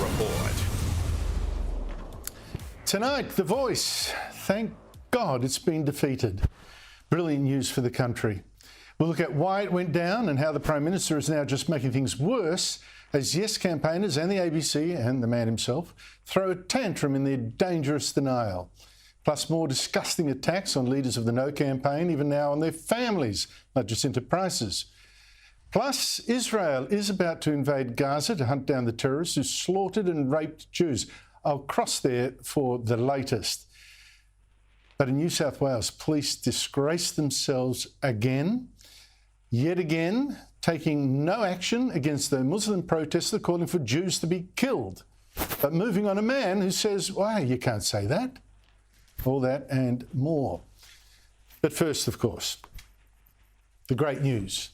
Report. Tonight, The Voice. Thank God it's been defeated. Brilliant news for the country. We'll look at why it went down and how the Prime Minister is now just making things worse as Yes campaigners and the ABC and the man himself throw a tantrum in their dangerous denial. Plus more disgusting attacks on leaders of the No campaign, even now on their families, not just enterprises. Plus, Israel is about to invade Gaza to hunt down the terrorists who slaughtered and raped Jews. I'll cross there for the latest. But in New South Wales, police disgrace themselves again, yet again, taking no action against the Muslim protester calling for Jews to be killed, but moving on a man who says, "Why, you can't say that." All that and more. But first, of course, the great news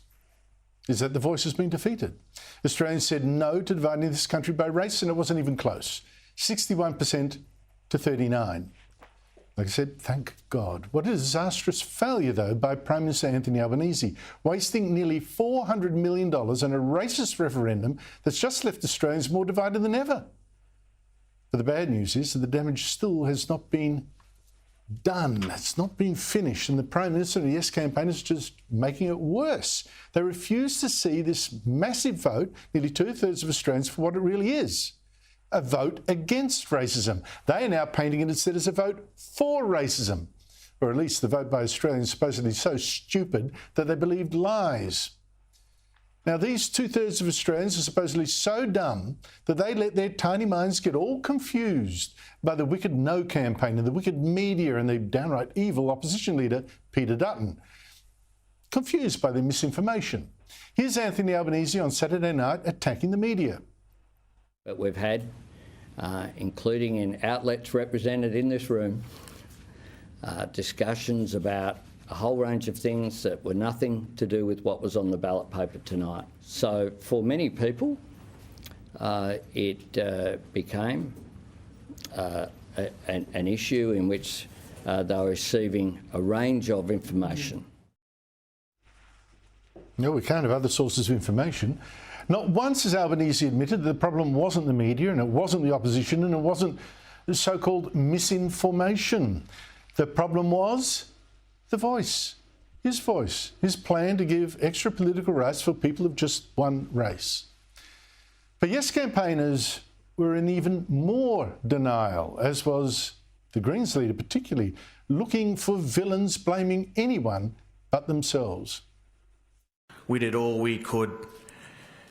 is that The Voice has been defeated. Australians said no to dividing this country by race, and it wasn't even close. 61% to 39%. Like I said, thank God. What a disastrous failure, though, by Prime Minister Anthony Albanese, wasting nearly $400 million on a racist referendum that's just left Australians more divided than ever. But the bad news is that the damage still has not been done. It's not been finished, and the Prime Minister and the Yes campaign is just making it worse. They refuse to see this massive vote, nearly 2/3 of Australians, for what it really is. A vote against racism. They are now painting it instead as a vote for racism, or at least the vote by Australians supposedly so stupid that they believed lies. Now, these 2/3 of Australians are supposedly so dumb that they let their tiny minds get all confused by the wicked No campaign and the wicked media and the downright evil opposition leader, Peter Dutton. Confused by the misinformation. Here's Anthony Albanese on Saturday night attacking the media. But we've had, including in outlets represented in this room, discussions about a whole range of things that were nothing to do with what was on the ballot paper tonight. So for many people, it became an issue in which they were receiving a range of information. No, we can't have other sources of information. Not once has Albanese admitted that the problem wasn't the media and it wasn't the opposition and it wasn't the so-called misinformation. The problem was The Voice, his plan to give extra political rights for people of just one race. But Yes campaigners were in even more denial, as was the Greens leader particularly, looking for villains, blaming anyone but themselves. We did all we could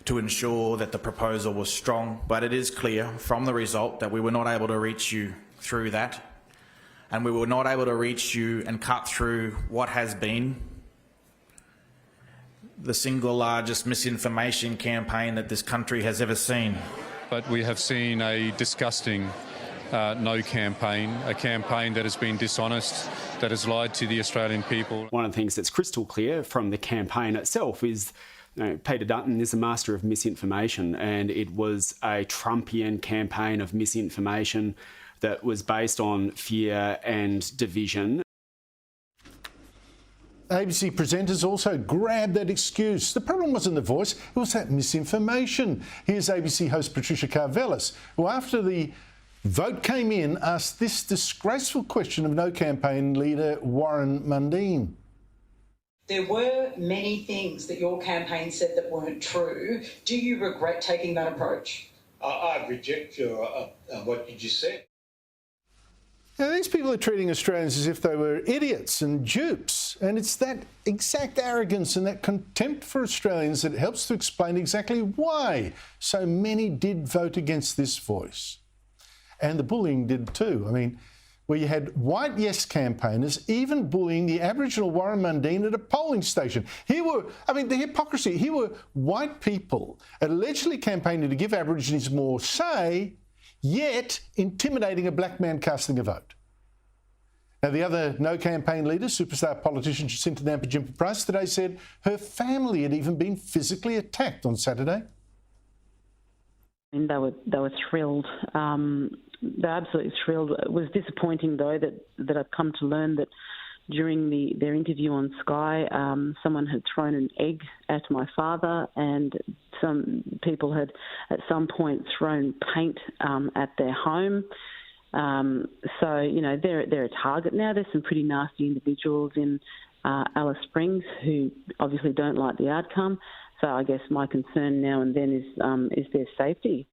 to ensure that the proposal was strong, but it is clear from the result that we were not able to reach you through that, and we were not able to reach you and cut through what has been the single largest misinformation campaign that this country has ever seen. But we have seen a disgusting No campaign, a campaign that has been dishonest, that has lied to the Australian people. One of the things that's crystal clear from the campaign itself is Peter Dutton is a master of misinformation, and it was a Trumpian campaign of misinformation that was based on fear and division. ABC presenters also grabbed that excuse. The problem wasn't The Voice, it was that misinformation. Here's ABC host Patricia Karvelis, who after the vote came in asked this disgraceful question of No campaign leader Warren Mundine. There were many things that your campaign said that weren't true. Do you regret taking that approach? I reject what you just said. Now, these people are treating Australians as if they were idiots and dupes, and it's that exact arrogance and that contempt for Australians that helps to explain exactly why so many did vote against this Voice. And the bullying did too. I mean, where you had white Yes campaigners even bullying the Aboriginal Warren Mundine at a polling station. Here were, I mean, the hypocrisy, here were white people allegedly campaigning to give Aborigines more say, yet intimidating a black man casting a vote. Now, the other No campaign leader, superstar politician Jacinta Nampijinpa-Price, today said her family had even been physically attacked on Saturday. And they were thrilled. They're absolutely thrilled. It was disappointing, though, that I've come to learn that during their interview on Sky, someone had thrown an egg at my father, and some people had at some point thrown paint at their home. So, you know, they're a target now. There's some pretty nasty individuals in Alice Springs who obviously don't like the outcome. So I guess my concern now and then is their safety.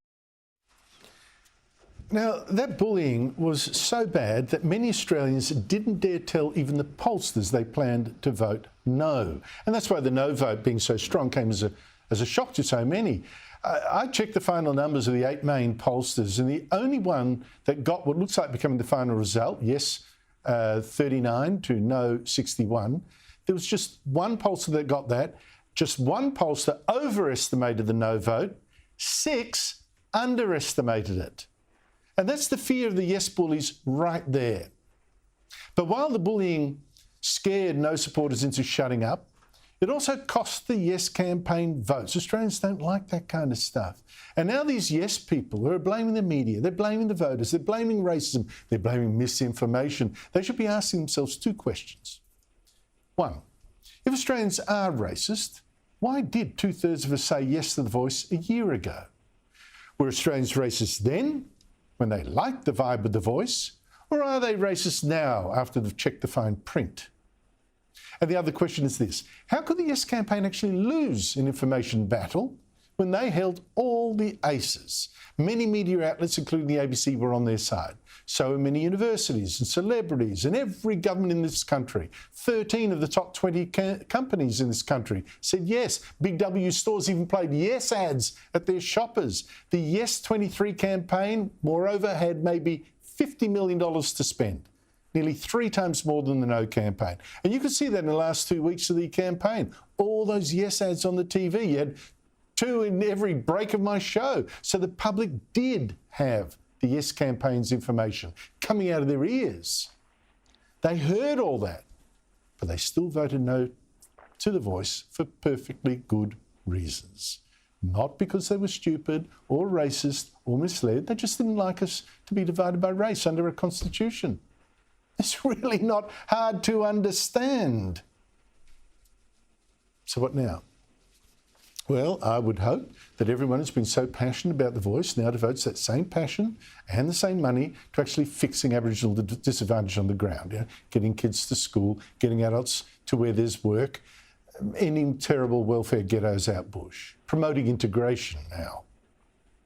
Now, that bullying was so bad that many Australians didn't dare tell even the pollsters they planned to vote no. And that's why the no vote being so strong came as a shock to so many. I checked the final numbers of the 8 main pollsters, and the only one that got what looks like becoming the final result, yes, 39 to no 61, there was just one pollster that got that. Just one pollster overestimated the no vote, 6 underestimated it. And that's the fear of the yes bullies right there. But while the bullying scared no supporters into shutting up, it also cost the Yes campaign votes. Australians don't like that kind of stuff. And now these Yes people who are blaming the media, they're blaming the voters, they're blaming racism, they're blaming misinformation. They should be asking themselves 2 questions. 1, if Australians are racist, why did 2/3 of us say yes to the Voice a year ago? Were Australians racist then, when they liked the vibe of the Voice, or are they racist now after they've checked the fine print? And the other question is this: how could the Yes campaign actually lose an information battle when they held all the aces? Many media outlets, including the ABC, were on their side. So were many universities and celebrities and every government in this country. 13 of the top 20 companies in this country said yes. Big W stores even played yes ads at their shoppers. The Yes 23 campaign, moreover, had maybe $50 million to spend. Nearly 3 times more than the No campaign. And you could see that in the last 2 weeks of the campaign. All those yes ads on the TV. You had 2 in every break of my show. So the public did have the Yes campaign's information coming out of their ears. They heard all that, but they still voted no to the Voice for perfectly good reasons. Not because they were stupid or racist or misled. They just didn't like us to be divided by race under a constitution. It's really not hard to understand. So what now? Well, I would hope that everyone who's been so passionate about the Voice now devotes that same passion and the same money to actually fixing Aboriginal disadvantage on the ground, you know, getting kids to school, getting adults to where there's work, ending terrible welfare ghettos out bush, promoting integration now.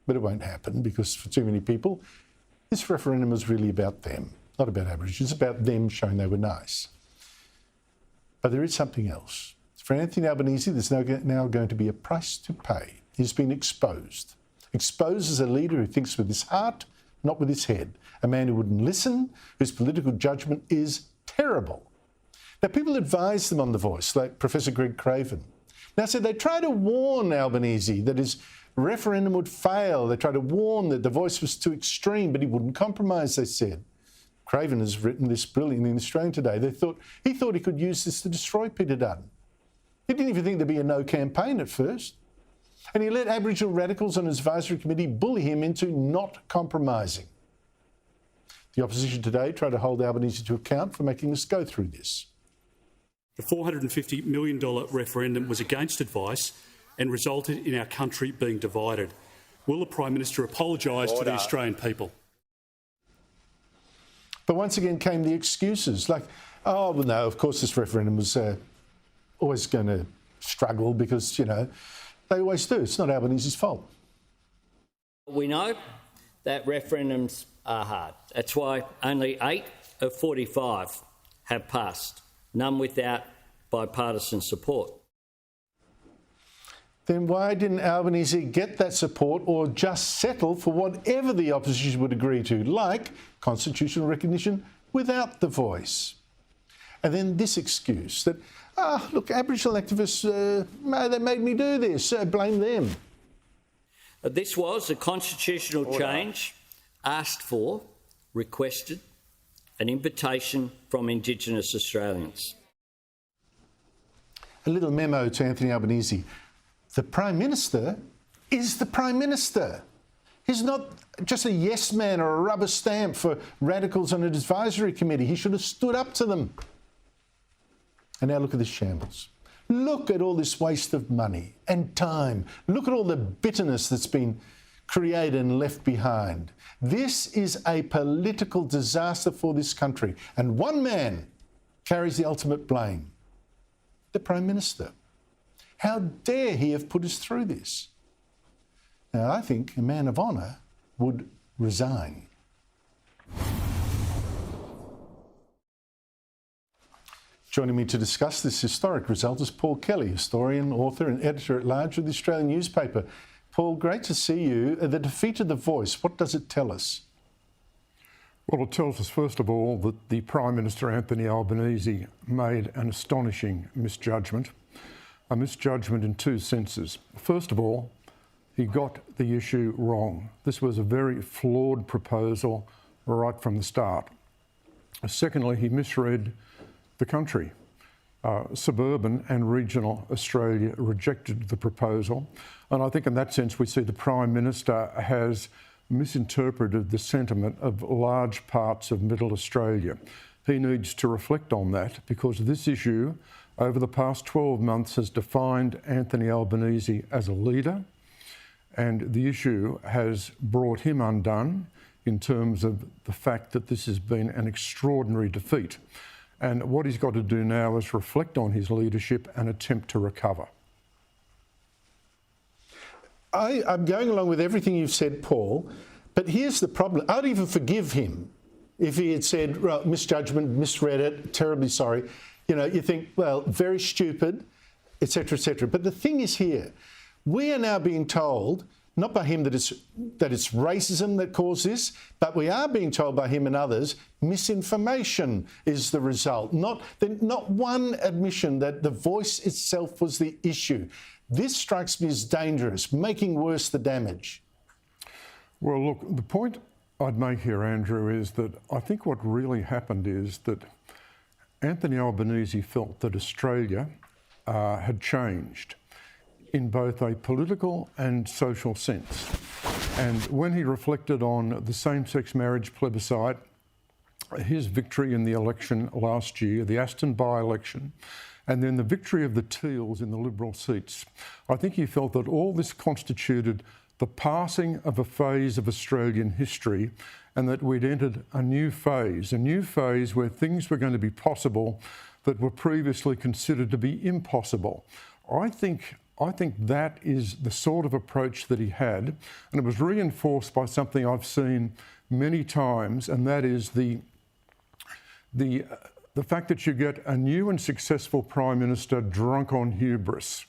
But it won't happen because for too many people, this referendum was really about them. Not about Aboriginals, it's about them showing they were nice. But there is something else. For Anthony Albanese, there's now going to be a price to pay. He's been exposed. Exposed as a leader who thinks with his heart, not with his head. A man who wouldn't listen, whose political judgment is terrible. Now, people advised them on the Voice, like Professor Greg Craven. Now, so they tried to warn Albanese that his referendum would fail. They tried to warn that the Voice was too extreme, but he wouldn't compromise, they said. Craven has written this brilliantly in Australian Today. He thought he could use this to destroy Peter Dutton. He didn't even think there'd be a no campaign at first. And he let Aboriginal radicals on his advisory committee bully him into not compromising. The opposition today tried to hold Albanese to account for making us go through this. The $450 million referendum was against advice and resulted in our country being divided. Will the Prime Minister apologise to the Australian people? But once again came the excuses, like, oh, well, no, of course this referendum was always going to struggle because, you know, they always do. It's not Albanese's fault. We know that referendums are hard. That's why only 8 of 45 have passed, none without bipartisan support. Then why didn't Albanese get that support or just settle for whatever the opposition would agree to, like constitutional recognition without the Voice? And then this excuse that, look, Aboriginal activists, they made me do this, so blame them. This was a constitutional change asked for, requested, an invitation from Indigenous Australians. A little memo to Anthony Albanese. The Prime Minister is the Prime Minister. He's not just a yes man or a rubber stamp for radicals on an advisory committee. He should have stood up to them. And now look at this shambles. Look at all this waste of money and time. Look at all the bitterness that's been created and left behind. This is a political disaster for this country. And one man carries the ultimate blame. The Prime Minister. How dare he have put us through this? Now, I think a man of honour would resign. Joining me to discuss this historic result is Paul Kelly, historian, author and editor-at-large of the Australian newspaper. Paul, great to see you. The defeat of the Voice, what does it tell us? Well, it tells us, first of all, that the Prime Minister, Anthony Albanese, made an astonishing misjudgment. A misjudgment in two senses. First of all, he got the issue wrong. This was a very flawed proposal right from the start. Secondly, he misread the country. Suburban and regional Australia rejected the proposal. And I think in that sense we see the Prime Minister has misinterpreted the sentiment of large parts of Middle Australia. He needs to reflect on that, because this issue over the past 12 months has defined Anthony Albanese as a leader, and the issue has brought him undone in terms of the fact that this has been an extraordinary defeat. And what he's got to do now is reflect on his leadership and attempt to recover. I'm going along with everything you've said, Paul, but here's the problem. I'd even forgive him if he had said, well, misjudgment, misread it, terribly sorry. You know, you think, well, very stupid, etc., etc. But the thing is here, we are now being told, not by him that it's racism that caused this, but we are being told by him and others, misinformation is the result. Not one admission that the Voice itself was the issue. This strikes me as dangerous, making worse the damage. Well, look, the point I'd make here, Andrew, is that I think what really happened is that Anthony Albanese felt that Australia had changed in both a political and social sense. And when he reflected on the same-sex marriage plebiscite, his victory in the election last year, the Aston by-election, and then the victory of the Teals in the Liberal seats, I think he felt that all this constituted the passing of a phase of Australian history, and that we'd entered a new phase where things were going to be possible that were previously considered to be impossible. I think that is the sort of approach that he had, and it was reinforced by something I've seen many times, and that is the fact that you get a new and successful Prime Minister drunk on hubris.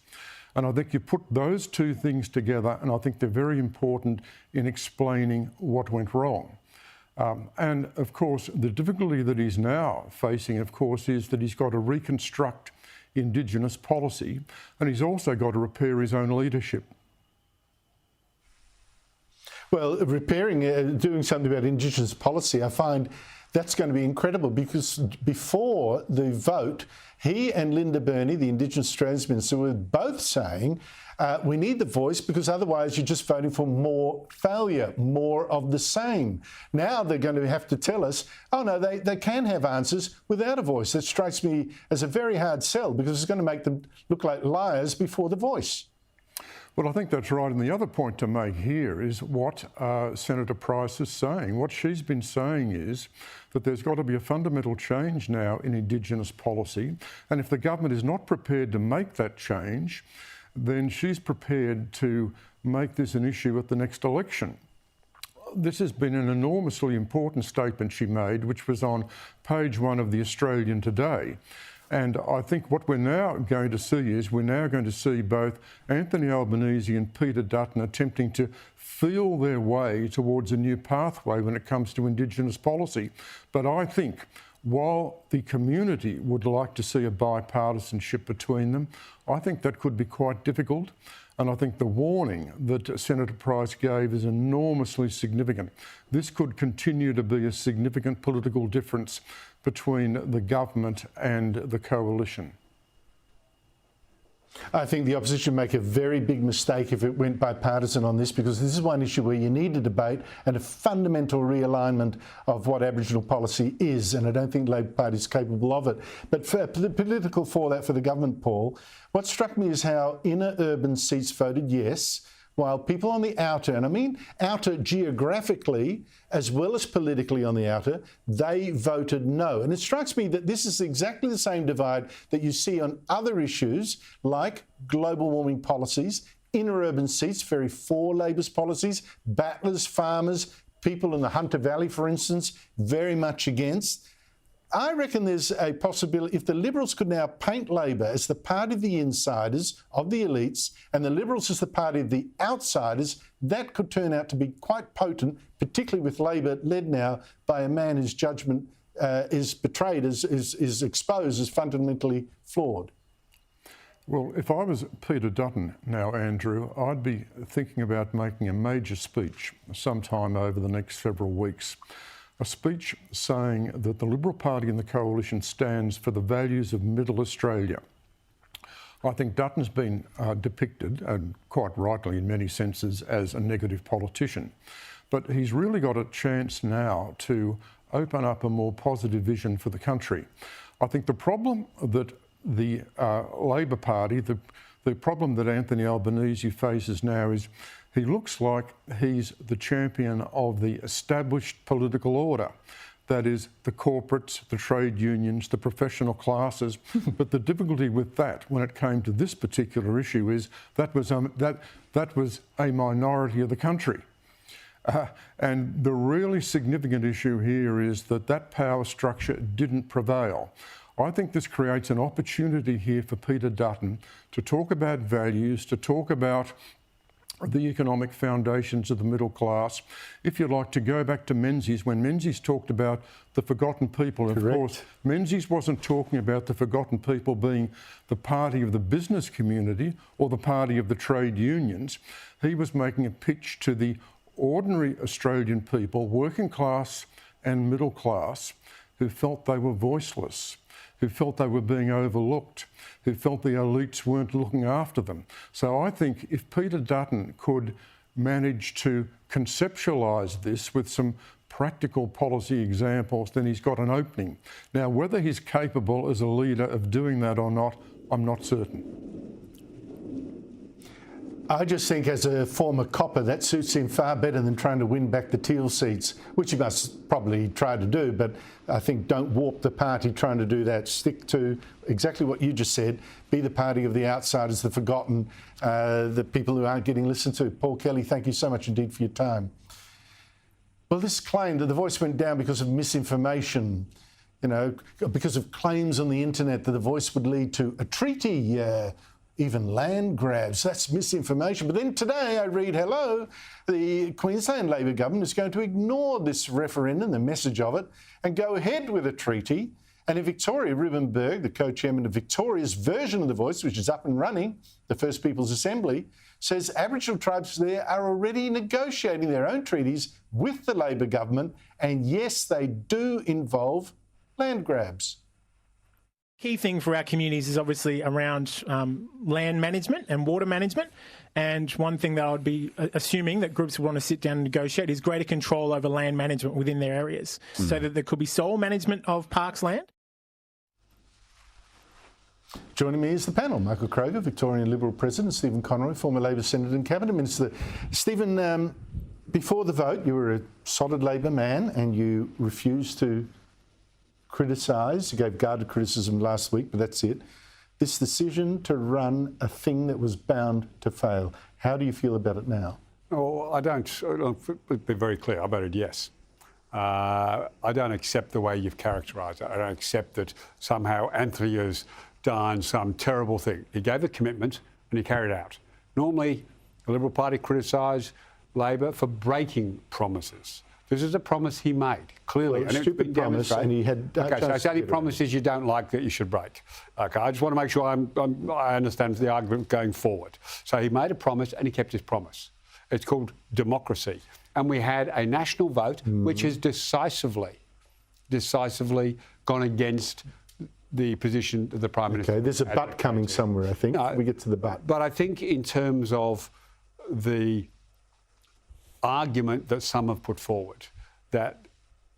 And I think you put those two things together, and I think they're very important in explaining what went wrong. And of course, the difficulty that he's now facing, of course, is that he's got to reconstruct Indigenous policy, and he's also got to repair his own leadership. Well, doing something about Indigenous policy, I find that's going to be incredible, because before the vote, he and Linda Burney, the Indigenous Australians Minister, were both saying we need the Voice because otherwise you're just voting for more failure, more of the same. Now they're going to have to tell us, oh no, they can have answers without a Voice. That strikes me as a very hard sell, because it's going to make them look like liars before the Voice. Well, I think that's right. And the other point to make here is what Senator Price is saying. What she's been saying is that there's got to be a fundamental change now in Indigenous policy. And if the government is not prepared to make that change, then she's prepared to make this an issue at the next election. This has been an enormously important statement she made, which was on page 1 of the Australian today. And I think what we're now going to see is both Anthony Albanese and Peter Dutton attempting to feel their way towards a new pathway when it comes to Indigenous policy. But I think while the community would like to see a bipartisanship between them, I think that could be quite difficult. And I think the warning that Senator Price gave is enormously significant. This could continue to be a significant political difference between the government and the coalition. I think the opposition make a very big mistake if it went bipartisan on this, because this is one issue where you need a debate and a fundamental realignment of what Aboriginal policy is, and I don't think Labor Party is capable of it. But for the political fallout for the government, Paul, what struck me is how inner urban seats voted yes, while people on the outer, and I mean outer geographically as well as politically on the outer, they voted no. And it strikes me that this is exactly the same divide that you see on other issues like global warming policies, inner urban seats, very for Labor's policies, battlers, farmers, people in the Hunter Valley, for instance, very much against. I reckon there's a possibility, if the Liberals could now paint Labor as the party of the insiders, of the elites, and the Liberals as the party of the outsiders, that could turn out to be quite potent, particularly with Labor led now by a man whose judgment is betrayed, is exposed as fundamentally flawed. Well, if I was Peter Dutton now, Andrew, I'd be thinking about making a major speech sometime over the next several weeks. A speech saying that the Liberal Party and the Coalition stands for the values of Middle Australia. I think Dutton's been depicted, and quite rightly in many senses, as a negative politician. But he's really got a chance now to open up a more positive vision for the country. I think the problem that the Labor Party, the problem that Anthony Albanese faces now is he looks like he's the champion of the established political order. That is, the corporates, the trade unions, the professional classes. But the difficulty with that, when it came to this particular issue, is that was a minority of the country. And the really significant issue here is that power structure didn't prevail. I think this creates an opportunity here for Peter Dutton to talk about values, to talk about the economic foundations of the middle class. If you like, to go back to Menzies, when Menzies talked about the forgotten people, of course, Menzies wasn't talking about the forgotten people being the party of the business community or the party of the trade unions. He was making a pitch to the ordinary Australian people, working class and middle class, who felt they were voiceless, who felt they were being overlooked, who felt the elites weren't looking after them. So I think if Peter Dutton could manage to conceptualise this with some practical policy examples, then he's got an opening. Now, whether he's capable as a leader of doing that or not, I'm not certain. I just think as a former copper, that suits him far better than trying to win back the teal seats, which he must probably try to do. But I think don't warp the party trying to do that. Stick to exactly what you just said. Be the party of the outsiders, the forgotten, the people who aren't getting listened to. Paul Kelly, thank you so much indeed for your time. Well, this claim that the Voice went down because of misinformation, because of claims on the internet that the Voice would lead to a treaty, even land grabs. That's misinformation. But then today I read, the Queensland Labor government is going to ignore this referendum, the message of it, and go ahead with a treaty. And in Victoria, Ruben Berg, the co-chairman of Victoria's version of The Voice, which is up and running, the First Peoples Assembly, says Aboriginal tribes there are already negotiating their own treaties with the Labor government. And yes, they do involve land grabs. Key thing for our communities is obviously around land management and water management. And one thing that I would be assuming that groups would want to sit down and negotiate is greater control over land management within their areas, so that there could be sole management of parks land. Joining me is the panel: Michael Kroger, Victorian Liberal President; Stephen Conroy, former Labor Senator and Cabinet Minister. Stephen, before the vote, you were a solid Labor man and you refused to criticise. You gave guarded criticism last week, but that's it. This decision to run a thing that was bound to fail. How do you feel about it now? Well, I'll be very clear. I voted yes. I don't accept the way you've characterised it. I don't accept that somehow Anthony has done some terrible thing. He gave a commitment and he carried it out. Normally, the Liberal Party criticise Labor for breaking promises. This is a promise he made, clearly. Well, a stupid promise, and he had... OK, so it's only promises you don't like that you should break. OK, I just want to make sure I understand the argument going forward. So he made a promise and he kept his promise. It's called democracy. And we had a national vote which has decisively gone against the position that the Prime Minister... Okay, there's a but coming somewhere, I think. We get to the but. But I think in terms of the argument that some have put forward, that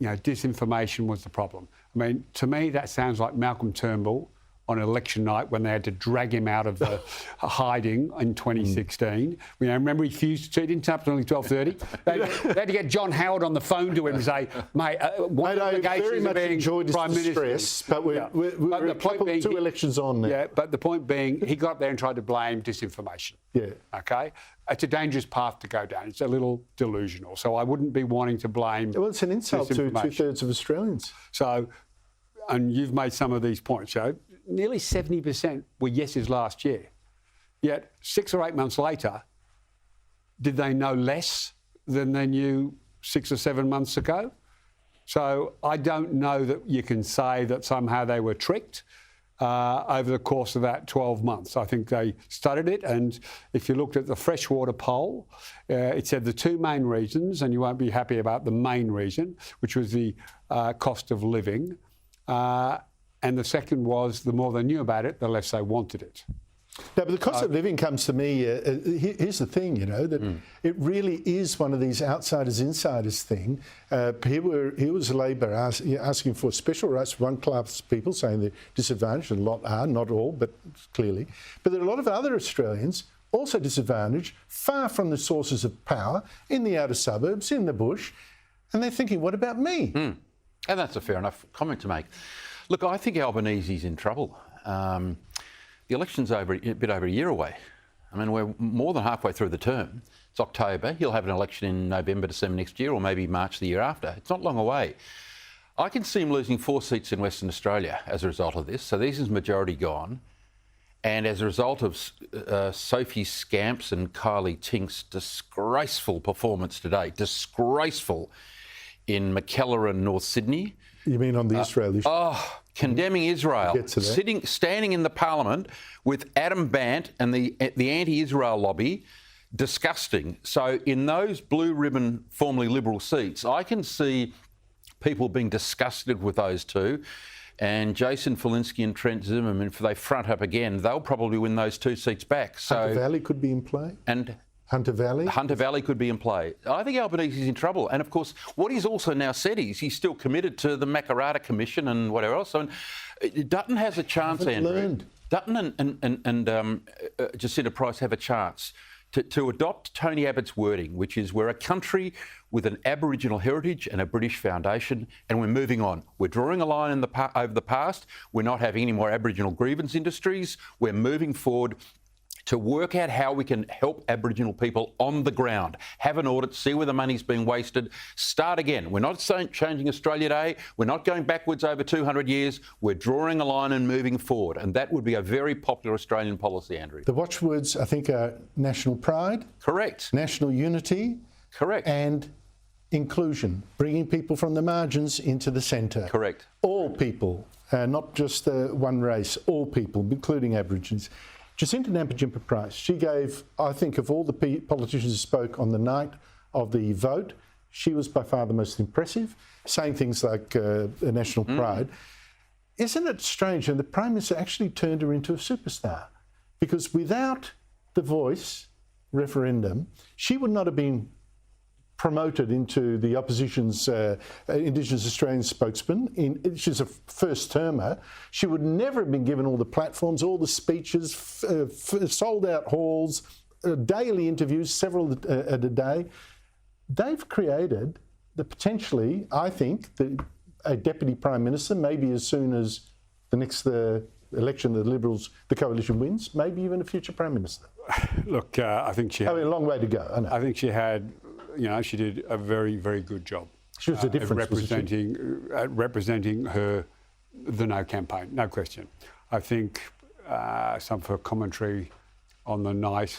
disinformation was the problem. I mean, to me, that sounds like Malcolm Turnbull on election night when they had to drag him out of the hiding in 2016. Remember he refused to, he didn't turn up until 12:30. They had to get John Howard on the phone to him and say, mate, one of the very much enjoyed his distress, but we're two elections on now. Yeah, but the point being, he got up there and tried to blame disinformation. Yeah. Okay? It's a dangerous path to go down. It's a little delusional. So I wouldn't be wanting to blame... Well, it's an insult to 2/3 of Australians. So, and you've made some of these points, Joe. Nearly 70% were yeses last year. Yet 6 or 8 months later, did they know less than they knew 6 or 7 months ago? So I don't know that you can say that somehow they were tricked over the course of that 12 months. I think they studied it, and if you looked at the freshwater poll, it said the two main reasons, and you won't be happy about the main reason, which was the cost of living. And the second was, the more they knew about it, the less they wanted it. No, but the cost of living comes to me, here's the thing, that it really is one of these outsiders-insiders thing. Here was Labor asking for special rights for one class of people, saying they're disadvantaged. A lot are, not all, but clearly. But there are a lot of other Australians also disadvantaged, far from the sources of power, in the outer suburbs, in the bush, and they're thinking, what about me? And that's a fair enough comment to make. Look, I think Albanese's in trouble. The election's a bit over a year away. I mean, we're more than halfway through the term. It's October. He'll have an election in November, December next year, or maybe March the year after. It's not long away. I can see him losing 4 seats in Western Australia as a result of this. So this is majority gone. And as a result of Sophie Scamps and Kylie Tink's disgraceful performance today, disgraceful, in Mackellar and North Sydney. You mean on the Israel issue? Condemning Israel, standing in the parliament with Adam Bant and the anti-Israel lobby, disgusting. So in those blue ribbon, formerly Liberal seats, I can see people being disgusted with those two. And Jason Falinski and Trent Zimmerman, if they front up again, they'll probably win those 2 seats back. So Hunter Valley could be in play? And Hunter Valley? Hunter Valley could be in play. I think Albanese is in trouble. And, of course, what he's also now said is he's still committed to the Makarrata Commission and whatever else. So Dutton has a chance, Andrew. Dutton and Jacinta Price have a chance to adopt Tony Abbott's wording, which is we're a country with an Aboriginal heritage and a British foundation, and we're moving on. We're drawing a line over the past. We're not having any more Aboriginal grievance industries. We're moving forward to work out how we can help Aboriginal people on the ground. Have an audit, see where the money's being wasted, start again. We're not changing Australia Day. We're not going backwards over 200 years. We're drawing a line and moving forward. And that would be a very popular Australian policy, Andrew. The watchwords, I think, are national pride. Correct. National unity. Correct. And inclusion, bringing people from the margins into the centre. Correct. All people, not just one race, all people, including Aborigines. Jacinta Nampijinpa Price, she gave, I think, of all the politicians who spoke on the night of the vote, she was by far the most impressive, saying things like national pride. Isn't it strange? And the Prime Minister actually turned her into a superstar, because without the Voice referendum, she would not have been promoted into the opposition's Indigenous Australian spokesman. She's a first-termer. She would never have been given all the platforms, all the speeches, sold-out halls, daily interviews, several a day. They've created potentially, I think, a Deputy Prime Minister, maybe as soon as the next election the Liberals, the coalition wins, maybe even a future Prime Minister. Look, I think she had... a long way to go, I know. I think she had... she did a very, very good job. She was the difference, representing the No campaign, no question. I think some of her commentary on the night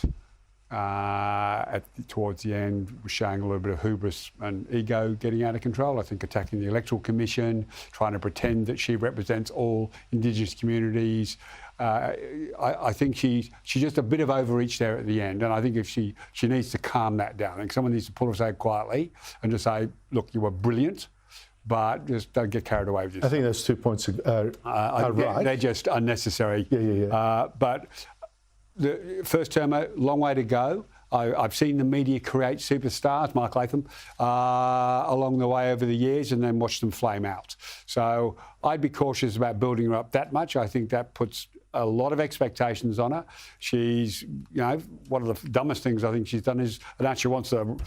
towards the end was showing a little bit of hubris and ego getting out of control. I think attacking the Electoral Commission, trying to pretend that she represents all Indigenous communities. I think she's just a bit of overreach there at the end, and I think if she needs to calm that down. I think someone needs to pull her aside quietly and just say, look, you were brilliant, but just don't get carried away with this. I think those 2 points are right. They're just unnecessary. But the first term, a long way to go. I've seen the media create superstars, Mark Latham, along the way over the years and then watch them flame out. So I'd be cautious about building her up that much. I think that puts a lot of expectations on her. She's, one of the dumbest things I think she's done is that she wants to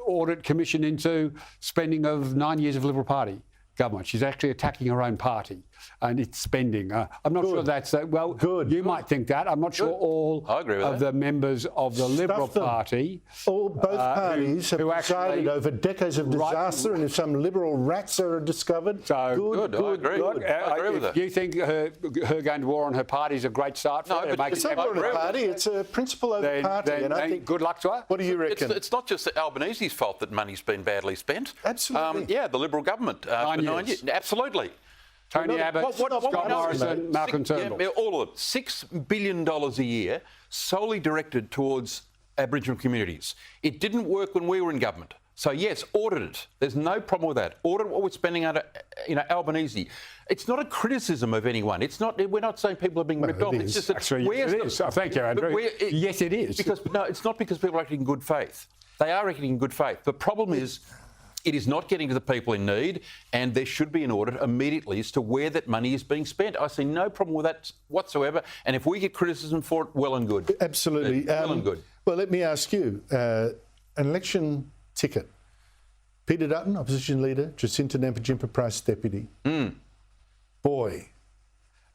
audit commission into spending of 9 years of Liberal Party government. She's actually attacking her own party and its spending. I'm not sure that's you might think that. I'm not sure all of the members of the Liberal Party, both parties have presided over decades of disaster, and if some Liberal rats are discovered, I agree with that. You think her going to war on her party is a great start for her? It's not on a party, it's a principle over party. And I think good luck to her. What do you reckon? It's not just Albanese's fault that money's been badly spent. Absolutely. The Liberal government. 9 years. Absolutely. Tony Abbott, Scott Morrison, Malcolm Turnbull. All of it. $6 billion a year solely directed towards Aboriginal communities. It didn't work when we were in government. So, yes, audit it. There's no problem with that. Audit what we're spending out Albanese. It's not a criticism of anyone. It's not. We're not saying people are being ripped off. It's just that actually, yes, it is. Thank you, Andrew. Yes, it is. It's not because people are acting in good faith. They are acting in good faith. The problem is, it is not getting to the people in need, and there should be an audit immediately as to where that money is being spent. I see no problem with that whatsoever, and if we get criticism for it, well and good. Absolutely. Well and good. Well, let me ask you, an election ticket. Peter Dutton, opposition leader, Jacinta Nampijinpa-Price, deputy. Boy,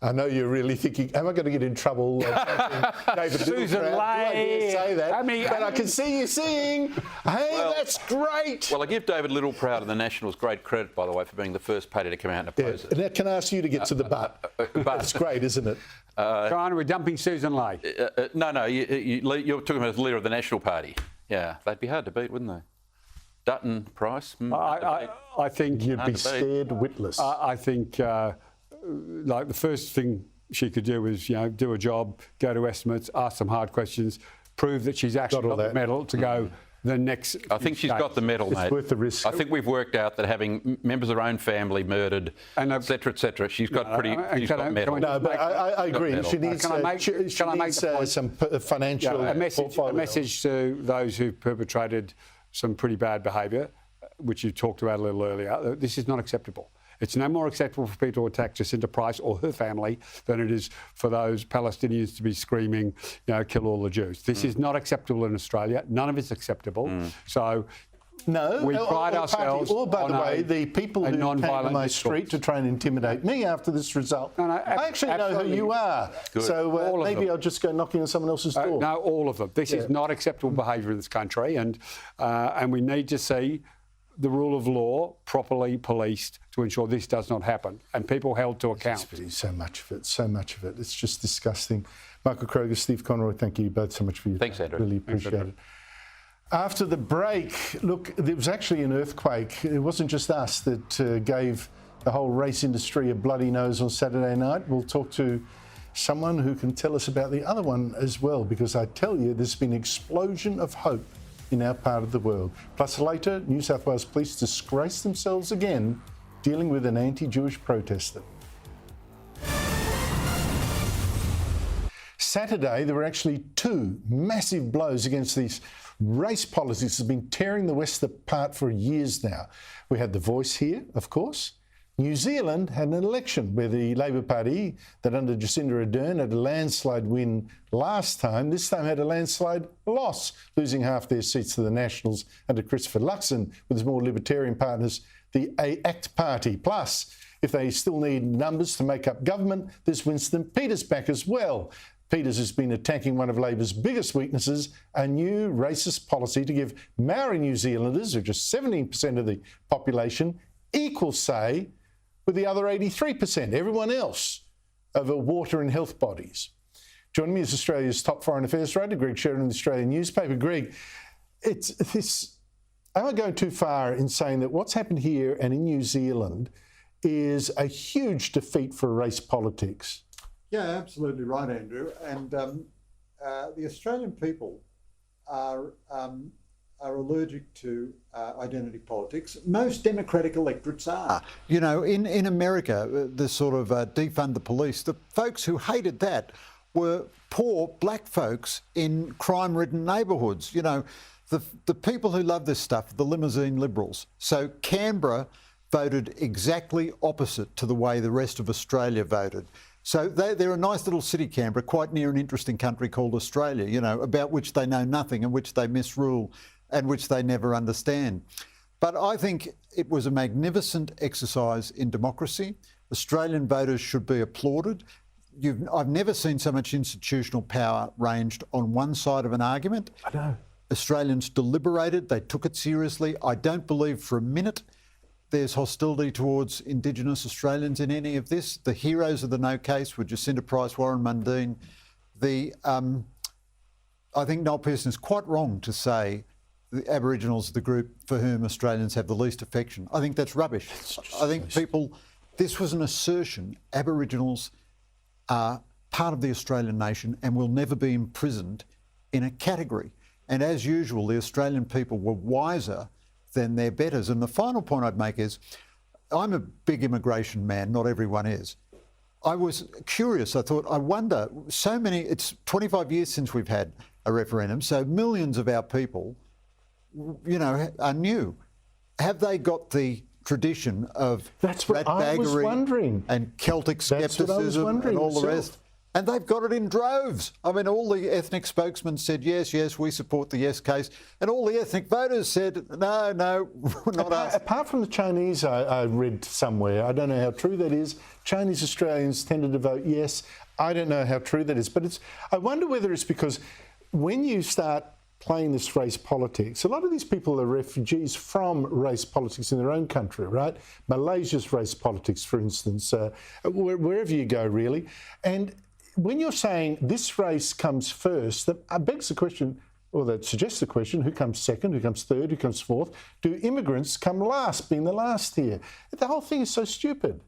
I know you're really thinking, am I going to get in trouble? David Susan Lay. Do I dare say that? But I can see you saying, hey, that's great. Well, I give David Littleproud and the Nationals great credit, by the way, for being the first party to come out and oppose it. Now, can I ask you to get to the but? That's great, isn't it? China, we're dumping Susan Lay. No, you're talking about the leader of the National Party. Yeah, they'd be hard to beat, wouldn't they? Dutton, Price. I think you'd be scared witless. I think. The first thing she could do is, do a job, go to estimates, ask some hard questions, prove that she's actually got the medal to go the next. I think she's got the medal, mate. It's worth the risk. I think we've worked out that having members of her own family murdered, etc., she's got she's got medal. No, but I agree. She needs some financial a message to those who perpetrated some pretty bad behaviour, which you talked about a little earlier. This is not acceptable. It's no more acceptable for people to attack Jacinta Price or her family than it is for those Palestinians to be screaming, kill all the Jews. This is not acceptable in Australia. None of it's acceptable. So we pride ourselves by the way, the people who came to my street to try and intimidate me after this result, I actually know who you are. Good. So maybe I'll just go knocking on someone else's door. No, all of them. This is not acceptable behaviour in this country, and we need to see the rule of law properly policed to ensure this does not happen and people held to account. So much of it. It's just disgusting. Michael Kroger, Steve Conroy, thank you both so much for your Thanks, Andrew. Really appreciate it. After the break, look, there was actually an earthquake. It wasn't just us that gave the whole race industry a bloody nose on Saturday night. We'll talk to someone who can tell us about the other one as well, because I tell you, there's been an explosion of hope in our part of the world. Plus later, New South Wales police disgrace themselves again dealing with an anti-Jewish protester. Saturday, there were actually two massive blows against these race policies that have been tearing the West apart for years now. We had The Voice here, of course. New Zealand had an election where the Labor Party, that under Jacinda Ardern had a landslide win last time, this time had a landslide loss, losing half their seats to the Nationals under Christopher Luxon with his more libertarian partners, the ACT Party. Plus, if they still need numbers to make up government, there's Winston Peters back as well. Peters has been attacking one of Labor's biggest weaknesses, a new racist policy to give Maori New Zealanders, who are just 17% of the population, equal say with the other 83%, everyone else, over water and health bodies. Joining me is Australia's top foreign affairs writer, Greg Sheridan of the Australian newspaper. Greg, am I going too far in saying that what's happened here and in New Zealand is a huge defeat for race politics? Yeah, absolutely right, Andrew. And the Australian people are are allergic to identity politics. Most Democratic electorates are. You know, in America, the sort of defund the police, the folks who hated that were poor black folks in crime-ridden neighbourhoods. You know, the people who love this stuff, the limousine liberals. So Canberra voted exactly opposite to the way the rest of Australia voted. So they're a nice little city, Canberra, quite near an interesting country called Australia, you know, about which they know nothing and which they misrule and which they never understand. But I think it was a magnificent exercise in democracy. Australian voters should be applauded. I've never seen so much institutional power ranged on one side of an argument. I know. Australians deliberated, they took it seriously. I don't believe for a minute there's hostility towards Indigenous Australians in any of this. The heroes of the no case were Jacinta Price, Warren Mundine. I think Noel Pearson is quite wrong to say the Aboriginals are the group for whom Australians have the least affection. I think that's rubbish. I think this was an assertion. Aboriginals are part of the Australian nation and will never be imprisoned in a category. And as usual, the Australian people were wiser than their betters. And the final point I'd make is, I'm a big immigration man, not everyone is. I was curious, I thought, I wonder, it's 25 years since we've had a referendum, so millions of our people, you know, are new. Have they got the tradition of ratbaggery and Celtic scepticism and all the rest? And they've got it in droves. I mean, all the ethnic spokesmen said, yes, yes, we support the yes case. And all the ethnic voters said, no, no, not us. Apart from the Chinese, I read somewhere, I don't know how true that is, Chinese Australians tended to vote yes. I don't know how true that is. But I wonder whether it's because when you start playing this race politics, a lot of these people are refugees from race politics in their own country, right? Malaysia's race politics, for instance, wherever you go, really. And when you're saying this race comes first, that begs the question, or that suggests the question, who comes second, who comes third, who comes fourth? Do immigrants come last, being the last here? The whole thing is so stupid.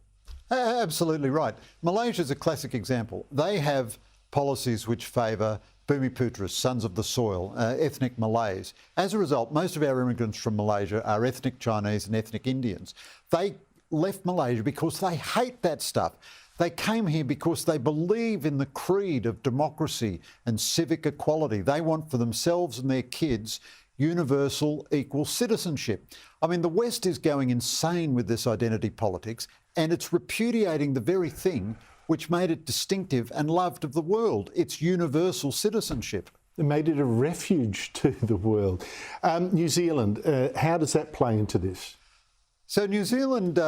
Absolutely right. Malaysia's a classic example. They have policies which favour Bumiputras, sons of the soil, ethnic Malays. As a result, most of our immigrants from Malaysia are ethnic Chinese and ethnic Indians. They left Malaysia because they hate that stuff. They came here because they believe in the creed of democracy and civic equality. They want for themselves and their kids universal equal citizenship. I mean, the West is going insane with this identity politics, and it's repudiating the very thing which made it distinctive and loved of the world. It's universal citizenship. It made it a refuge to the world. New Zealand, how does that play into this? So New Zealand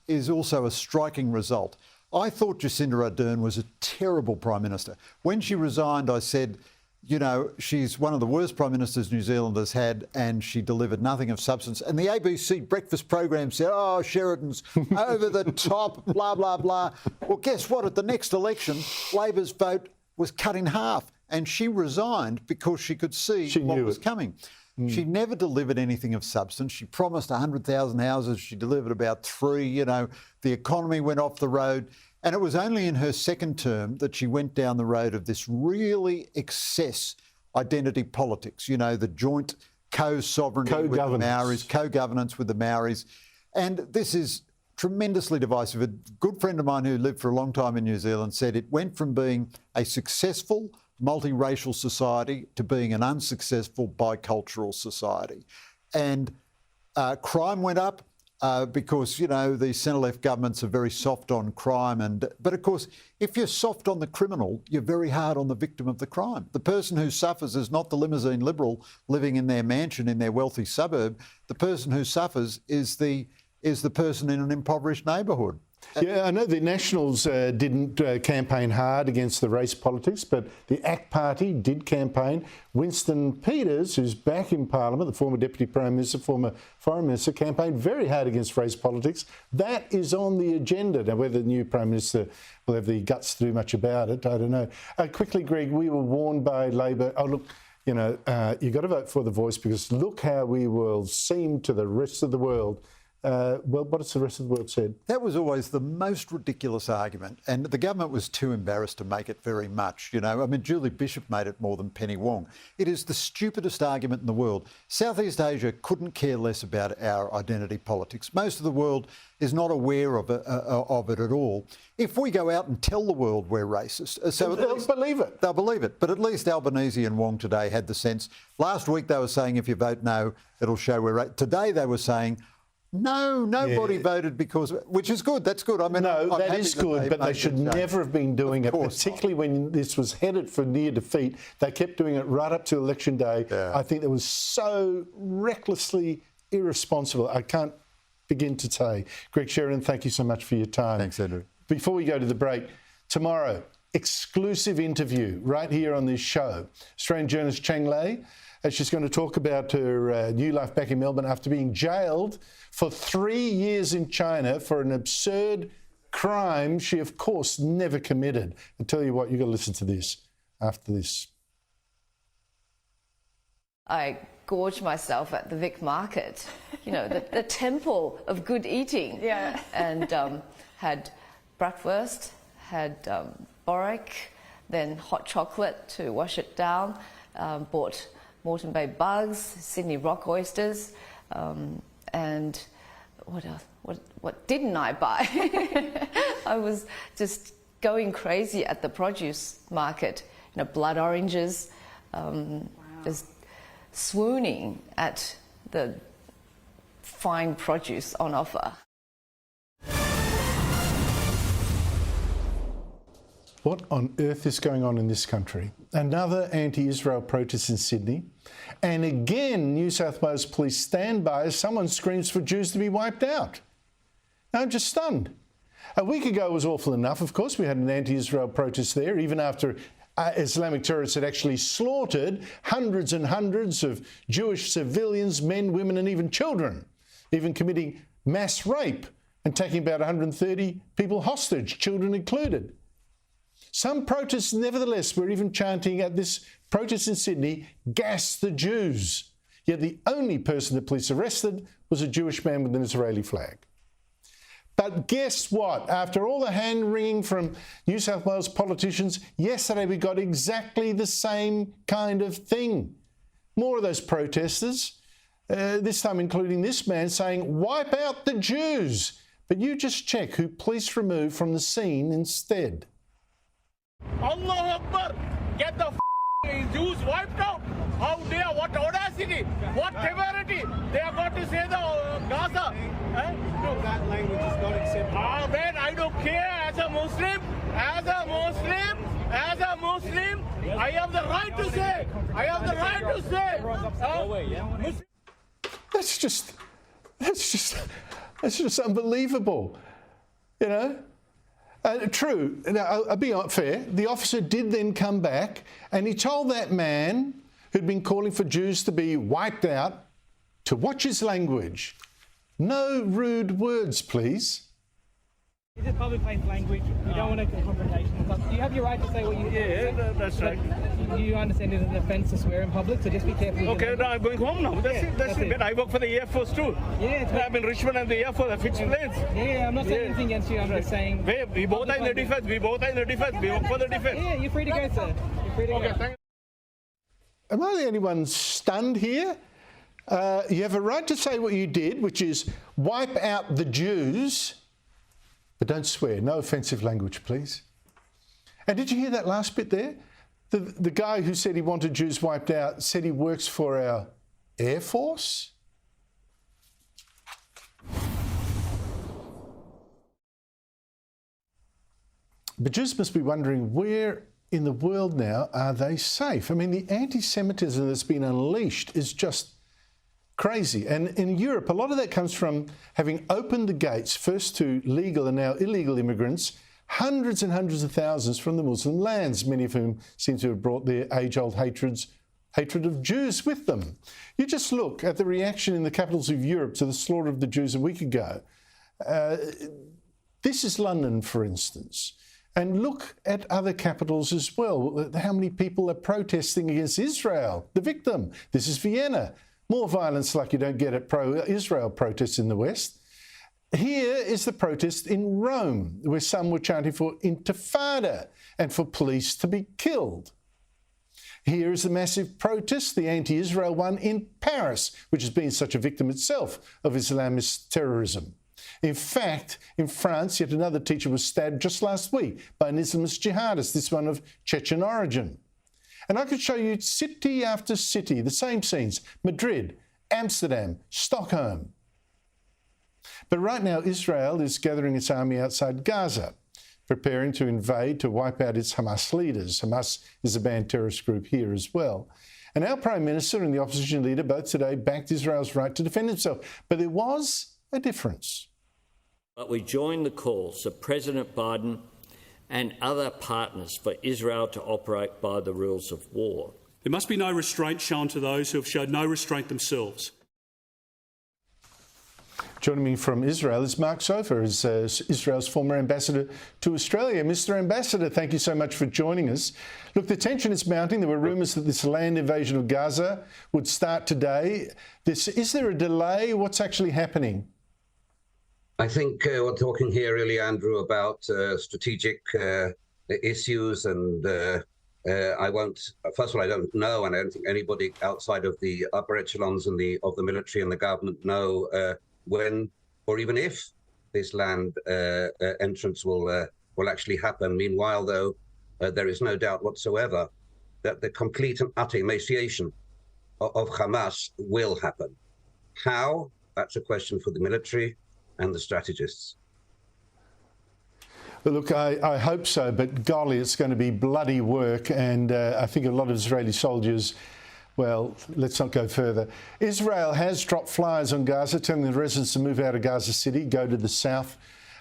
is also a striking result. I thought Jacinda Ardern was a terrible Prime Minister. When she resigned, I said, you know, she's one of the worst Prime Ministers New Zealand has had, and she delivered nothing of substance. And the ABC breakfast program said, oh, Sheridan's over the top, blah, blah, blah. Well, guess what? At the next election, Labor's vote was cut in half, and she resigned because she could see what was coming. She never delivered anything of substance. She promised 100,000 houses. She delivered about 3. You know, the economy went off the road. And it was only in her second term that she went down the road of this really excess identity politics, you know, the joint co-sovereignty with the Maoris, co-governance with the Maoris. And this is tremendously divisive. A good friend of mine who lived for a long time in New Zealand said it went from being a successful multiracial society to being an unsuccessful bicultural society. And crime went up. Because, you know, the centre-left governments are very soft on crime. But, of course, if you're soft on the criminal, you're very hard on the victim of the crime. The person who suffers is not the limousine liberal living in their mansion in their wealthy suburb. The person who suffers is the person in an impoverished neighbourhood. Yeah, I know the Nationals didn't campaign hard against the race politics, but the ACT Party did campaign. Winston Peters, who's back in Parliament, the former Deputy Prime Minister, former Foreign Minister, campaigned very hard against race politics. That is on the agenda. Now, whether the new Prime Minister will have the guts to do much about it, I don't know. Quickly, Greg, we were warned by Labor, oh, look, you know, you've got to vote for the Voice because look how we will seem to the rest of the world well, what has the rest of the world said? That was always the most ridiculous argument, and the government was too embarrassed to make it very much, you know. I mean, Julie Bishop made it more than Penny Wong. It is the stupidest argument in the world. Southeast Asia couldn't care less about our identity politics. Most of the world is not aware of it at all. If we go out and tell the world we're racist... they'll believe it. They'll believe it. But at least Albanese and Wong today had the sense. Last week they were saying if you vote no, it'll show we're racist. Today they were saying... No, nobody voted because, which is good. That's good. I mean, no, that is good, but they should never have been doing it, particularly when this was headed for near defeat. They kept doing it right up to election day. Yeah. I think that was so recklessly irresponsible. I can't begin to say. Greg Sheridan, thank you so much for your time. Thanks, Andrew. Before we go to the break, tomorrow, exclusive interview right here on this show. Australian journalist Chang Lei. She's going to talk about her new life back in Melbourne after being jailed for 3 years in China for an absurd crime she, of course, never committed. I'll tell you what, you've got to listen to this after this. I gorged myself at the Vic Market, you know, the temple of good eating. Yeah. And had bratwurst, had borek, then hot chocolate to wash it down, bought Moreton Bay bugs, Sydney rock oysters, and what else? What didn't I buy? I was just going crazy at the produce market. You know, blood oranges, just swooning at the fine produce on offer. What on earth is going on in this country? Another anti-Israel protest in Sydney. And again, New South Wales police stand by as someone screams for Jews to be wiped out. I'm just stunned. A week ago was awful enough. Of course, we had an anti-Israel protest there, even after Islamic terrorists had actually slaughtered hundreds and hundreds of Jewish civilians, men, women, and even children, even committing mass rape and taking about 130 people hostage, children included. Some protests, nevertheless, were even chanting at this protest in Sydney, "Gas the Jews." Yet the only person the police arrested was a Jewish man with an Israeli flag. But guess what? After all the hand-wringing from New South Wales politicians, yesterday we got exactly the same kind of thing. More of those protesters, this time including this man, saying, "Wipe out the Jews." But you just check who police removed from the scene instead. Allah Akbar! Get the Jews wiped out! How dare, what audacity, what temerity! They are going to say the Gaza! No, that language is not acceptable. Man, I don't care. As a Muslim, I have the right to say. I have the right to say. That's just unbelievable. You know? True. Now, I'll be fair. The officer did then come back and he told that man who'd been calling for Jews to be wiped out to watch his language. No rude words, please. This is public place language. We don't want a confrontation. You have your right to say what you want. Yeah, that's right. You understand it is an offence to swear in public, so just be careful. Okay, no, I'm going home now. That's it. But I work for the Air Force too. Yeah, I'm in Richmond and the Air Force. I fix planes. Yeah, I'm not saying anything against you. I'm just saying. We both are in the defence. We work for the defence. Yeah, you're free to go, sir. You're free to go. Thank you. Am I the only one stunned here? You have a right to say what you did, which is wipe out the Jews. But don't swear. No offensive language, please. And did you hear that last bit there? The guy who said he wanted Jews wiped out said he works for our Air Force? But Jews must be wondering, where in the world now are they safe? I mean, the anti-Semitism that's been unleashed is just crazy. And in Europe, a lot of that comes from having opened the gates first to legal and now illegal immigrants, hundreds and hundreds of thousands from the Muslim lands, many of whom seem to have brought their age-old hatred of Jews with them. You just look at the reaction in the capitals of Europe to the slaughter of the Jews a week ago. This is London, for instance. And look at other capitals as well. How many people are protesting against Israel, the victim? This is Vienna. More violence like you don't get at pro-Israel protests in the West. Here is the protest in Rome, where some were chanting for intifada and for police to be killed. Here is the massive protest, the anti-Israel one in Paris, which has been such a victim itself of Islamist terrorism. In fact, in France, yet another teacher was stabbed just last week by an Islamist jihadist, this one of Chechen origin. And I could show you city after city, the same scenes: Madrid, Amsterdam, Stockholm. But right now, Israel is gathering its army outside Gaza, preparing to invade to wipe out its Hamas leaders. Hamas is a banned terrorist group here as well. And our Prime Minister and the opposition leader both today backed Israel's right to defend itself. But there was a difference. But we join the calls of President Biden and other partners for Israel to operate by the rules of war. There must be no restraint shown to those who have showed no restraint themselves. Joining me from Israel is Mark Sofer, Israel's former ambassador to Australia. Mr. Ambassador, thank you so much for joining us. Look, the tension is mounting. There were rumours that this land invasion of Gaza would start today. Is there a delay? What's actually happening? I think we're talking here really, Andrew, about strategic issues, and I won't. First of all, I don't know, and I don't think anybody outside of the upper echelons and of the military and the government know when or even if this land entrance will actually happen. Meanwhile, though, there is no doubt whatsoever that the complete and utter emaciation of Hamas will happen. How? That's a question for the military and the strategists. Well, look, I hope so, but golly, it's going to be bloody work, and I think a lot of Israeli soldiers, well, let's not go further. Israel has dropped flyers on Gaza telling the residents to move out of Gaza City, go to the south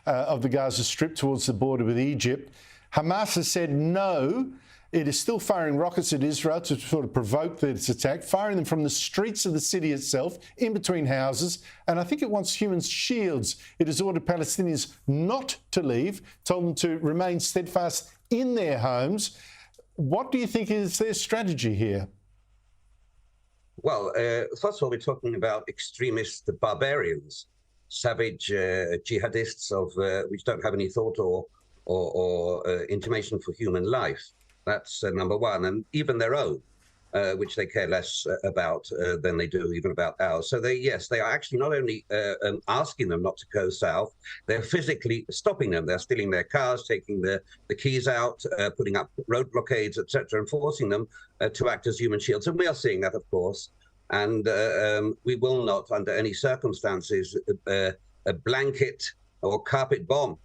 of the Gaza Strip towards the border with Egypt. Hamas has said no. It is still firing rockets at Israel to sort of provoke its attack, firing them from the streets of the city itself, in between houses. And I think it wants human shields. It has ordered Palestinians not to leave, told them to remain steadfast in their homes. What do you think is their strategy here? Well, first of all, we're talking about extremist barbarians, savage jihadists which don't have any thought or intimation for human life. That's number one. And even their own, which they care less about than they do even about ours. So they are actually not only asking them not to go south, they're physically stopping them. They're stealing their cars, taking the keys out, putting up road blockades, etc., and forcing them to act as human shields. And we are seeing that, of course. And we will not, under any circumstances, blanket or carpet bomb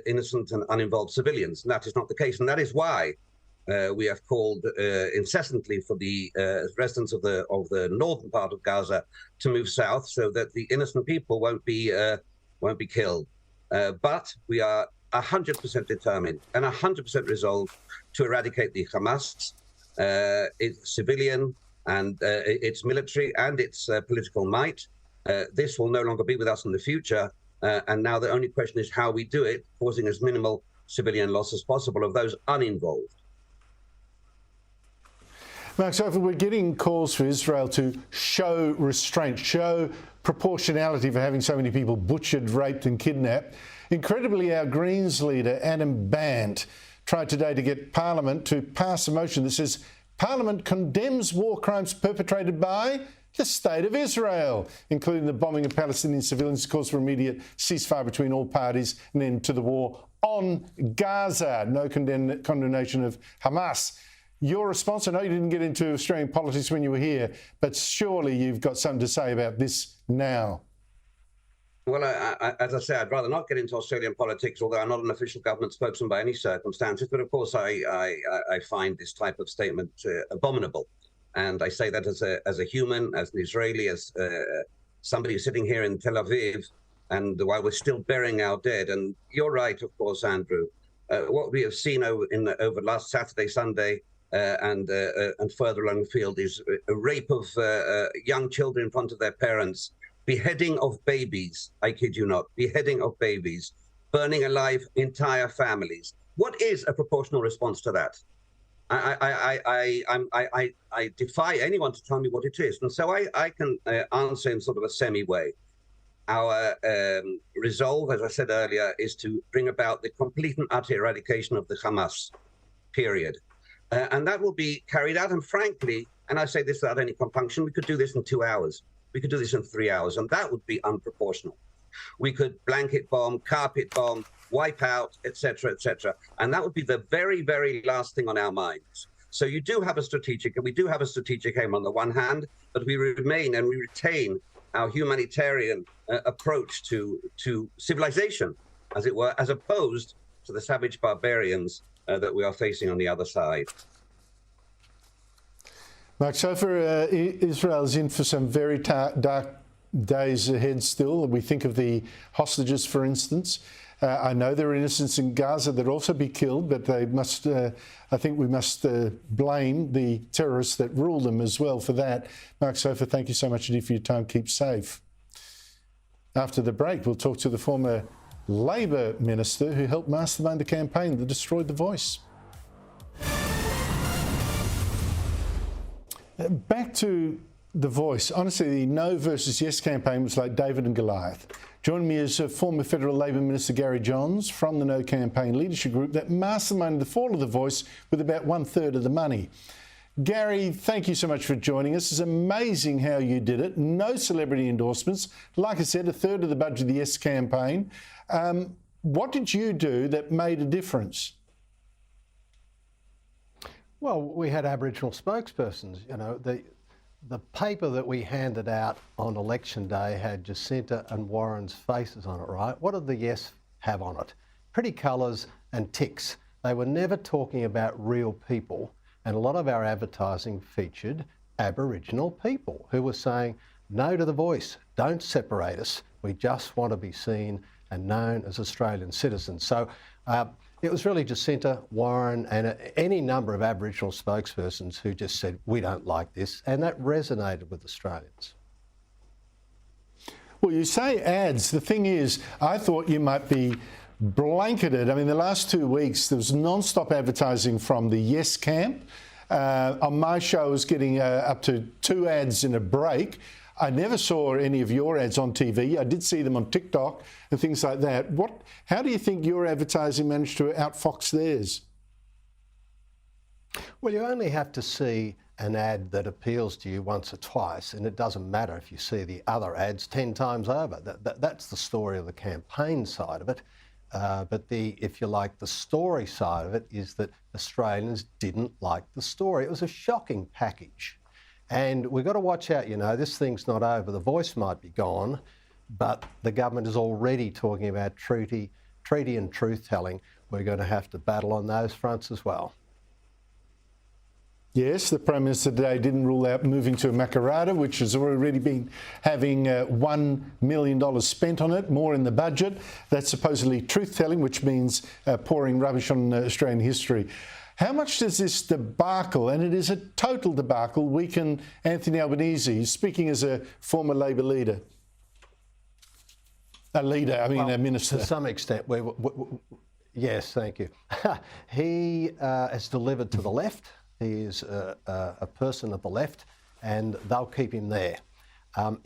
innocent and uninvolved civilians. And that is not the case. And that is why we have called incessantly for the residents of the northern part of Gaza to move south, so that the innocent people won't be killed. But we are 100% determined and 100% resolved to eradicate the Hamas, its civilian and its military and its political might. This will no longer be with us in the future. And now the only question is how we do it, causing as minimal civilian loss as possible of those uninvolved. Mark Sofer, we're getting calls for Israel to show restraint, show proportionality for having so many people butchered, raped and kidnapped. Incredibly, our Greens leader, Adam Band, tried today to get Parliament to pass a motion that says Parliament condemns war crimes perpetrated by the State of Israel, including the bombing of Palestinian civilians, calls for immediate ceasefire between all parties and end to the war on Gaza. No condemnation of Hamas. Your response, I know you didn't get into Australian politics when you were here, but surely you've got something to say about this now. Well, as I say, I'd rather not get into Australian politics, although I'm not an official government spokesman by any circumstances. But of course, I find this type of statement abominable. And I say that as a human, as an Israeli, as somebody sitting here in Tel Aviv, and while we're still burying our dead. And you're right, of course, Andrew. What we have seen over last Saturday, Sunday, and further along the field is a rape of young children in front of their parents, beheading of babies, I kid you not, beheading of babies, burning alive entire families. What is a proportional response to that? I defy anyone to tell me what it is. And so I can answer in sort of a semi way. Our resolve, as I said earlier, is to bring about the complete and utter eradication of the Hamas, period. And that will be carried out. And frankly, and I say this without any compunction, we could do this in 2 hours. We could do this in 3 hours, and that would be unproportional. We could blanket bomb, carpet bomb, wipe out, etc., etc. And that would be the very, very last thing on our minds. So you do have a strategic, and we do have a strategic aim on the one hand, but we remain and we retain our humanitarian approach to civilization, as it were, as opposed to the savage barbarians that we are facing on the other side. Mark Sofer, Israel's in for some very dark days ahead still. We think of the hostages, for instance. I know there are innocents in Gaza that also be killed, but they must. I think we must blame the terrorists that rule them as well for that. Mark Sofer, thank you so much indeed for your time. Keep safe. After the break, we'll talk to the former Labor minister who helped mastermind the campaign that destroyed The Voice. Back to The Voice. Honestly, the No versus Yes campaign was like David and Goliath. Joining me is former Federal Labor Minister Gary Johns from the No campaign leadership group that masterminded the fall of The Voice with about 1/3 of the money. Gary, thank you so much for joining us. It's amazing how you did it. No celebrity endorsements. Like I said, 1/3 of the budget of the Yes campaign. What did you do that made a difference? Well, we had Aboriginal spokespersons. You know, the paper that we handed out on election day had Jacinta and Warren's faces on it, right? What did the Yes have on it? Pretty colours and ticks. They were never talking about real people, and a lot of our advertising featured Aboriginal people who were saying, no to The Voice, don't separate us. We just want to be seen and known as Australian citizens. So it was really Jacinta, Warren and any number of Aboriginal spokespersons who just said, we don't like this, and that resonated with Australians. Well, you say ads. The thing is, I thought you might be blanketed. I mean, the last 2 weeks, there was non-stop advertising from the Yes camp. On my show, I was getting up to 2 ads in a break. I never saw any of your ads on TV. I did see them on TikTok and things like that. How do you think your advertising managed to outfox theirs? Well, you only have to see an ad that appeals to you once or twice, and it doesn't matter if you see the other ads 10 times over. That's the story of the campaign side of it. But if you like, the story side of it is that Australians didn't like the story. It was a shocking package. And we've got to watch out, you know, this thing's not over. The Voice might be gone, but the government is already talking about treaty and truth-telling. We're going to have to battle on those fronts as well. Yes, the Prime Minister today didn't rule out moving to a Makarrata, which has already been having $1 million spent on it, more in the budget. That's supposedly truth-telling, which means pouring rubbish on Australian history. How much does this debacle, and it is a total debacle, weaken Anthony Albanese, speaking as a former Labor leader? A minister. To some extent, yes, thank you. He has delivered to the left. He is a person of the left, and they'll keep him there.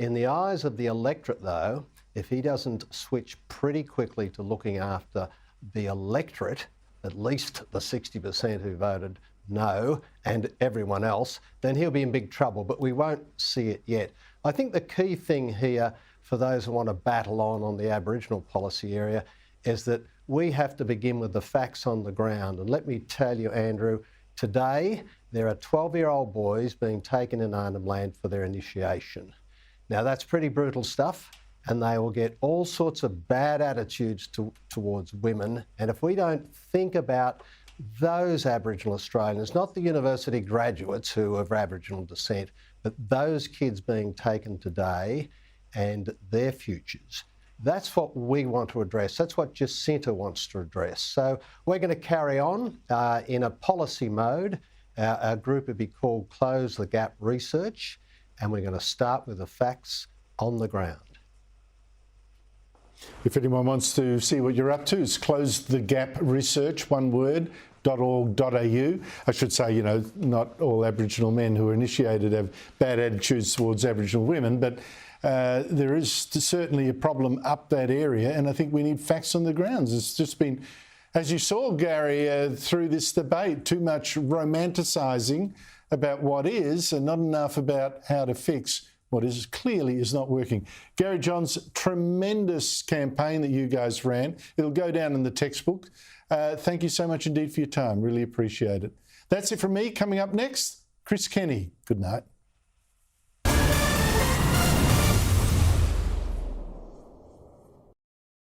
In the eyes of the electorate, though, if he doesn't switch pretty quickly to looking after the electorate, at least the 60% who voted no and everyone else, then he'll be in big trouble, but we won't see it yet. I think the key thing here for those who want to battle on the Aboriginal policy area is that we have to begin with the facts on the ground. And let me tell you, Andrew, today there are 12-year-old boys being taken in Arnhem Land for their initiation. Now that's pretty brutal stuff, and they will get all sorts of bad attitudes towards women. And if we don't think about those Aboriginal Australians, not the university graduates who are of Aboriginal descent, but those kids being taken today and their futures, that's what we want to address. That's what Jacinta wants to address. So we're going to carry on in a policy mode. Our group would be called Close the Gap Research, and we're going to start with the facts on the ground. If anyone wants to see what you're up to, it's Close the Gap Research, one word, .org.au. I should say, you know, not all Aboriginal men who are initiated have bad attitudes towards Aboriginal women, but There is certainly a problem up that area, and I think we need facts on the grounds. It's just been, as you saw, Gary, through this debate, too much romanticising about what is and not enough about how to fix what is clearly is not working. Gary Johns, tremendous campaign that you guys ran. It'll go down in the textbook. Thank you so much indeed for your time. Really appreciate it. That's it from me. Coming up next, Chris Kenny. Good night.